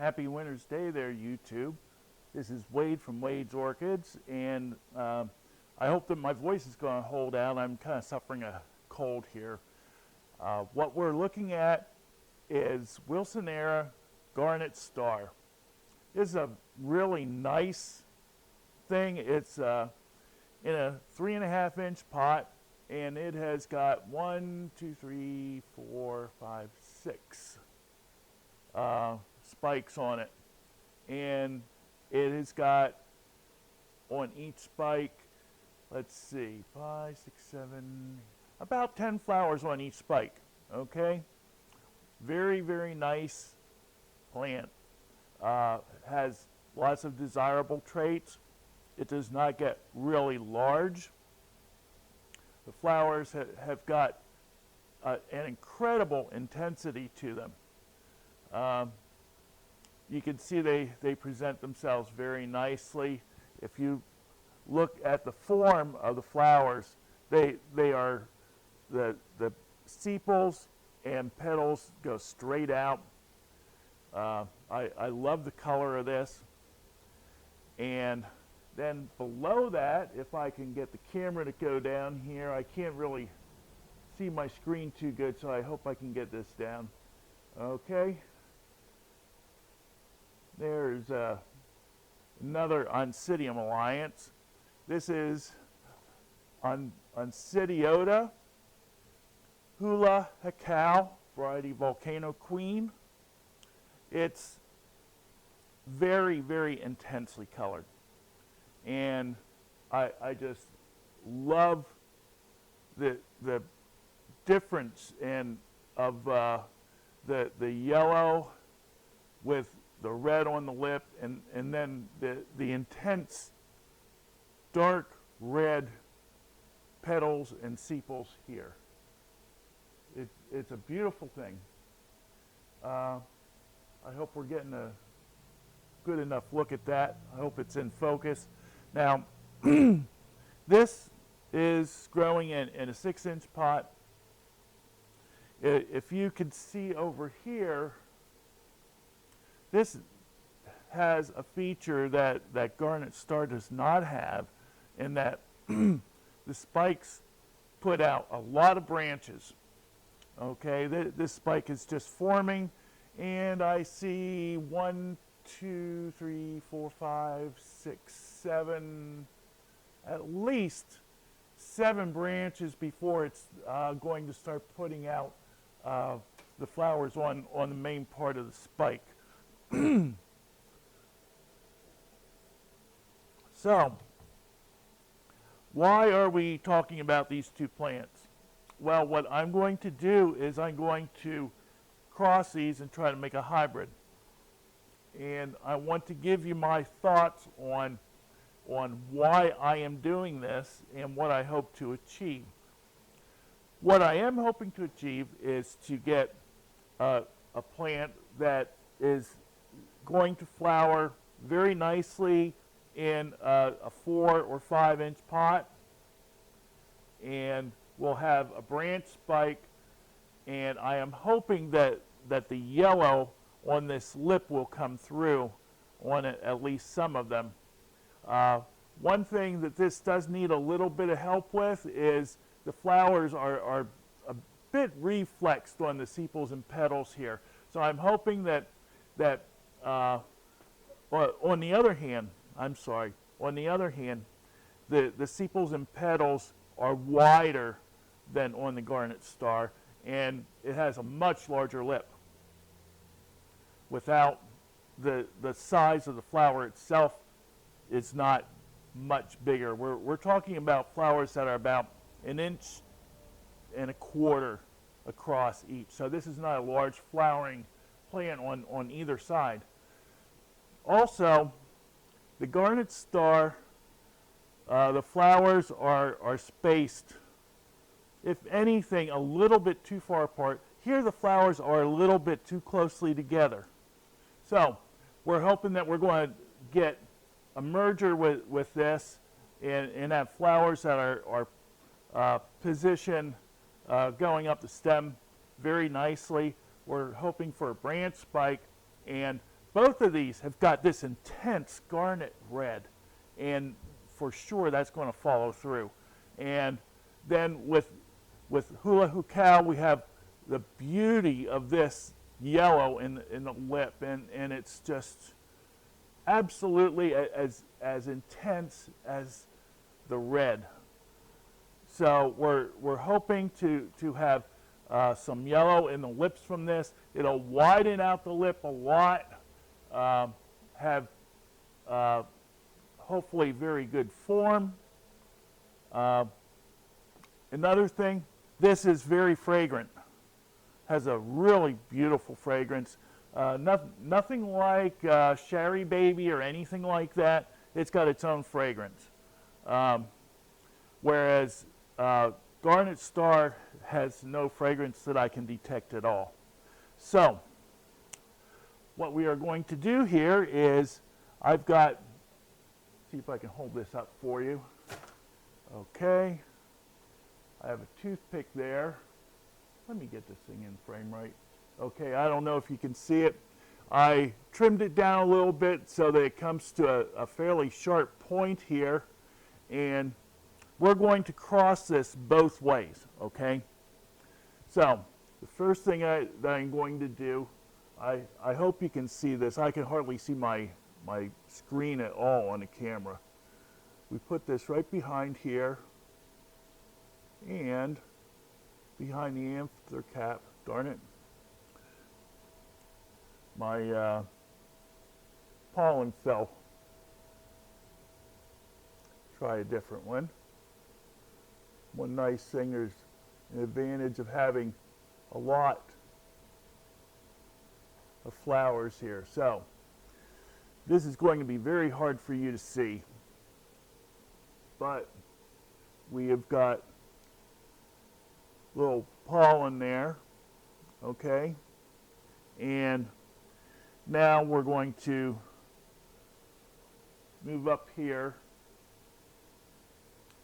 Happy Winter's Day there, YouTube. This is Wade from Wade's Orchids, and I hope that my voice is going to hold out. I'm kind of suffering a cold here. What we're looking at is Wilsonera Garnet Star. This is a really nice thing. It's in a 3.5 inch pot, and it has got 6 spikes on it, and it has got on each spike, let's see, 5, 6, 7, about 10 flowers on each spike. Okay, very, very nice plant. Has lots of desirable traits. It does not get really large. The flowers have got an incredible intensity to them. You can see they present themselves very nicely. If you look at the form of the flowers, they are the sepals and petals go straight out. I love the color of this. And then below that, if I can get the camera to go down here, I can't really see my screen too good, so I hope I can get this down. Okay. There's another Oncidium alliance. This is Oncidium, Hula Hakau variety Volcano Queen. It's very, very intensely colored, and I just love the difference of the yellow with the red on the lip, and then the intense dark red petals and sepals here. It's a beautiful thing. I hope we're getting a good enough look at that. I hope it's in focus. Now, this is growing in a 6-inch pot. If you can see over here, this has a feature that Garnet Star does not have, in that the spikes put out a lot of branches. Okay, this spike is just forming, and I see 1, 2, 3, 4, 5, 6, 7, at least 7 branches before it's going to start putting out the flowers on the main part of the spike. So, why are we talking about these two plants? Well, what I'm going to do is I'm going to cross these and try to make a hybrid. And I want to give you my thoughts on why I am doing this and what I hope to achieve. What I am hoping to achieve is to get a plant that is going to flower very nicely in a 4 or 5 inch pot, and we'll have a branch spike, and I am hoping that the yellow on this lip will come through on it, at least some of them. One thing that this does need a little bit of help with is the flowers are a bit reflexed on the sepals and petals here. So I'm hoping that on the other hand, the sepals and petals are wider than on the Garnet Star, and it has a much larger lip. Without the size of the flower itself is not much bigger. We're talking about flowers that are about 1.25 inches across each. So this is not a large flowering plant on either side. Also, the Garnet Star, the flowers are spaced, if anything, a little bit too far apart. Here the flowers are a little bit too closely together. So we're hoping that we're going to get a merger with this and have flowers that are positioned going up the stem very nicely. We're hoping for a branch spike and both of these have got this intense garnet red, and for sure that's going to follow through. And then with Hula Hakau, we have the beauty of this yellow in the lip, and it's just absolutely as intense as the red. So we're hoping to have some yellow in the lips from this. It'll widen out the lip a lot, have hopefully very good form. Another thing, this is very fragrant. Has a really beautiful fragrance. Nothing like Sherry Baby or anything like that. It's got its own fragrance. Whereas Garnet Star has no fragrance that I can detect at all. So what we are going to do here is I've got, see if I can hold this up for you. Okay. I have a toothpick there. Let me get this thing in frame right. Okay, I don't know if you can see it. I trimmed it down a little bit so that it comes to a fairly sharp point here, and we're going to cross this both ways, okay? So the first thing that I'm going to do, I hope you can see this. I can hardly see my screen at all on the camera. We put this right behind here and behind the anther cap. Darn it. My pollen fell. Try a different one. One nice thing, there's an advantage of having a lot of flowers here. So this is going to be very hard for you to see, but we have got little pollen there, okay? And now we're going to move up here.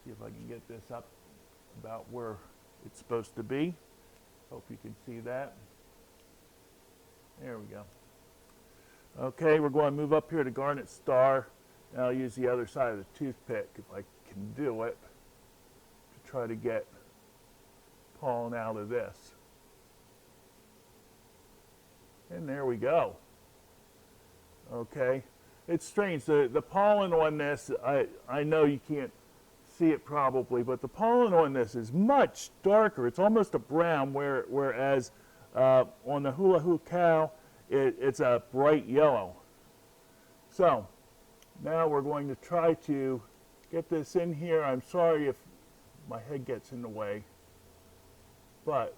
See if I can get this up about where it's supposed to be. Hope you can see that. There we go. Okay, we're going to move up here to Garnet Star, and I'll use the other side of the toothpick if I can do it to try to get pollen out of this. And there we go. Okay, it's strange. The pollen on this, I know you can't see it probably, but the pollen on this is much darker. It's almost a brown, whereas on the Hula Hakau, it's a bright yellow. So now we're going to try to get this in here. I'm sorry if my head gets in the way, but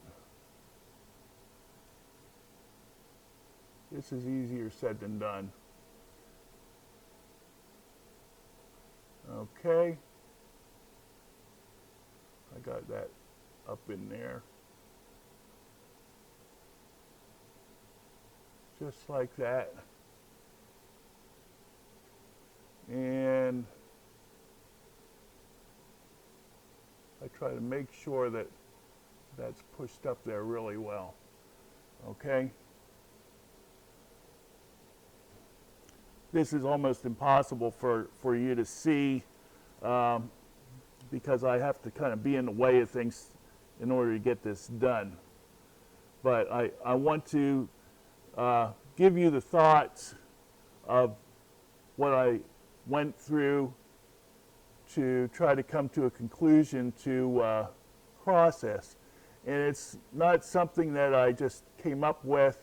this is easier said than done. Okay. I got that up in there. Just like that. And I try to make sure that that's pushed up there really well. Okay? This is almost impossible for you to see because I have to kind of be in the way of things in order to get this done. But I want to give you the thoughts of what I went through to try to come to a conclusion to process. And it's not something that I just came up with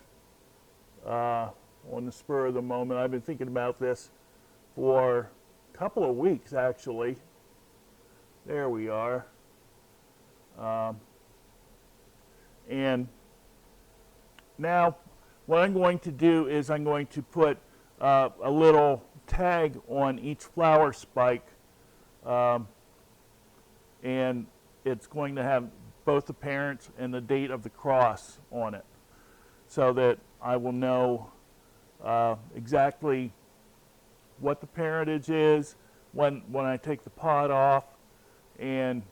on the spur of the moment. I've been thinking about this for a couple of weeks, actually. There we are. And now what I'm going to do is I'm going to put a little tag on each flower spike, and it's going to have both the parent and the date of the cross on it, so that I will know exactly what the parentage is when I take the pod off, and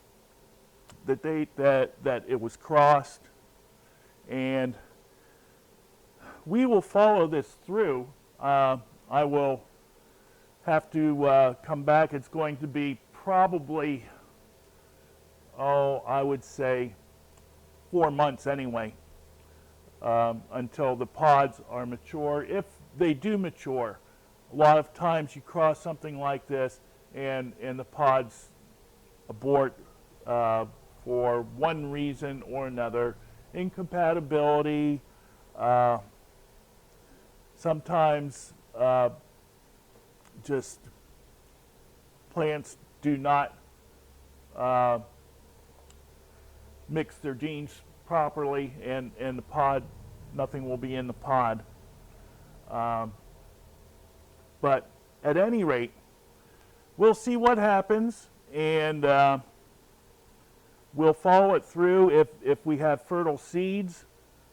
the date that it was crossed. And we will follow this through I will have to come back. It's going to be probably, oh, I would say 4 months anyway, until the pods are mature. If they do mature, a lot of times you cross something like this and the pods abort for one reason or another. Incompatibility, sometimes just plants do not mix their genes properly, and the pod, nothing will be in the pod. But at any rate, we'll see what happens, and we'll follow it through. If we have fertile seeds,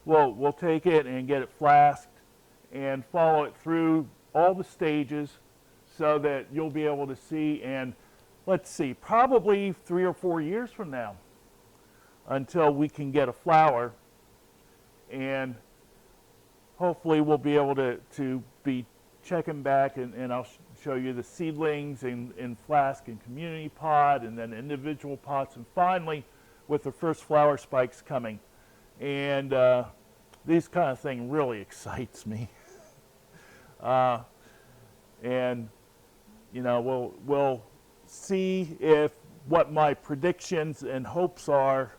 we'll take it and get it flasked and follow it through all the stages so that you'll be able to see. And let's see, probably 3 or 4 years from now until we can get a flower, and hopefully we'll be able to be checking back, and I'll show you the seedlings in flask and community pot, and then individual pots, and finally with the first flower spikes coming. And these kind of thing really excites me. And you know, we'll see if what my predictions and hopes are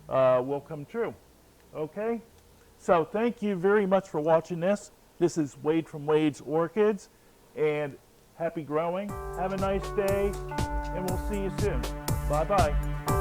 will come true. Okay, so thank you very much for watching this. This is Wade from Wade's Orchids, and happy growing. Have a nice day, and we'll see you soon. Bye-bye.